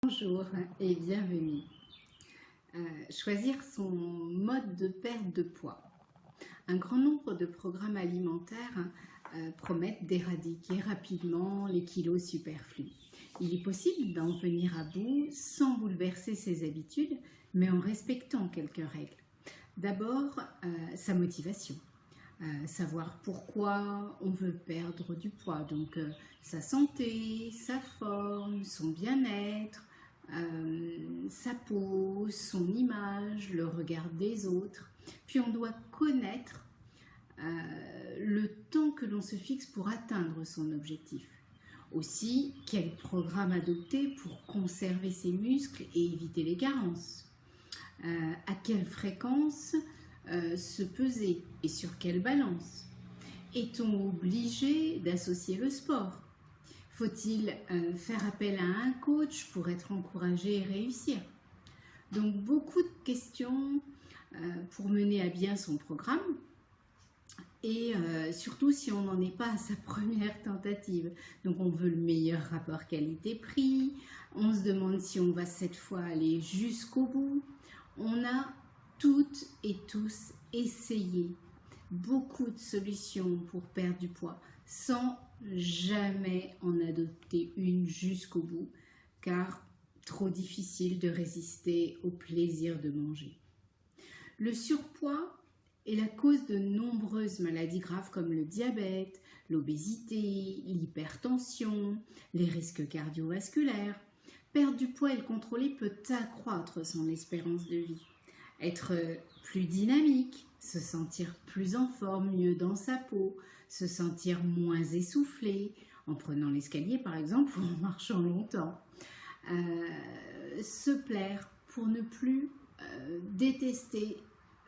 Bonjour et bienvenue. Choisir son mode de perte de poids. Un grand nombre de programmes alimentaires promettent d'éradiquer rapidement les kilos superflus. Il est possible d'en venir à bout sans bouleverser ses habitudes, mais en respectant quelques règles. D'abord, sa motivation. Savoir pourquoi on veut perdre du poids, donc sa santé, sa forme, son bien-être, sa peau, son image, le regard des autres. Puis on doit connaître le temps que l'on se fixe pour atteindre son objectif. Aussi, quel programme adopter pour conserver ses muscles et éviter les carences. À quelle fréquence se peser et sur quelle balance? Est-on obligé d'associer le sport? Faut-il faire appel à un coach pour être encouragé et réussir? Donc beaucoup de questions pour mener à bien son programme et surtout si on n'en est pas à sa première tentative. Donc on veut le meilleur rapport qualité-prix, on se demande si on va cette fois aller jusqu'au bout. On a toutes et tous essayé beaucoup de solutions pour perdre du poids sans jamais en adopter une jusqu'au bout, car trop difficile de résister au plaisir de manger. Le surpoids est la cause de nombreuses maladies graves comme le diabète, l'obésité, l'hypertension, les risques cardiovasculaires. Perdre du poids et le contrôler peut accroître son espérance de vie. Être plus dynamique, se sentir plus en forme, mieux dans sa peau, se sentir moins essoufflé, en prenant l'escalier par exemple ou en marchant longtemps. Se plaire pour ne plus détester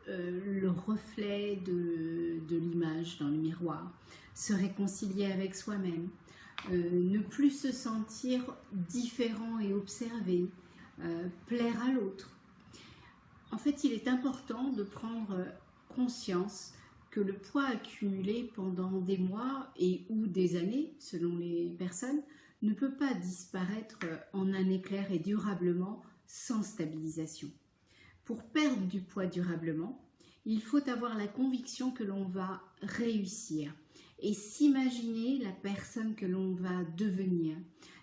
le reflet de l'image dans le miroir, se réconcilier avec soi-même, ne plus se sentir différent et observé, plaire à l'autre. En fait, il est important de prendre conscience que le poids accumulé pendant des mois et ou des années, selon les personnes, ne peut pas disparaître en un éclair et durablement sans stabilisation. Pour perdre du poids durablement, il faut avoir la conviction que l'on va réussir et s'imaginer la personne que l'on va devenir,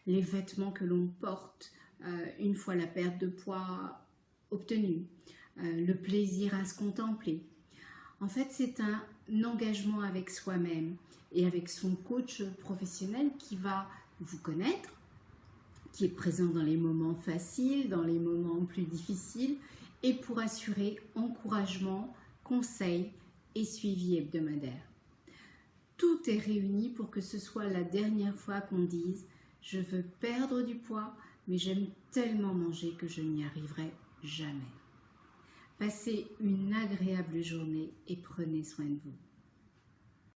les vêtements que l'on porte une fois la perte de poids obtenue, le plaisir à se contempler. En fait, c'est un engagement avec soi-même et avec son coach professionnel qui va vous connaître, qui est présent dans les moments faciles, dans les moments plus difficiles, et pour assurer encouragement, conseil et suivi hebdomadaire. Tout est réuni pour que ce soit la dernière fois qu'on dise « Je veux perdre du poids, mais j'aime tellement manger que je n'y arriverai jamais ». Passez une agréable journée et prenez soin de vous.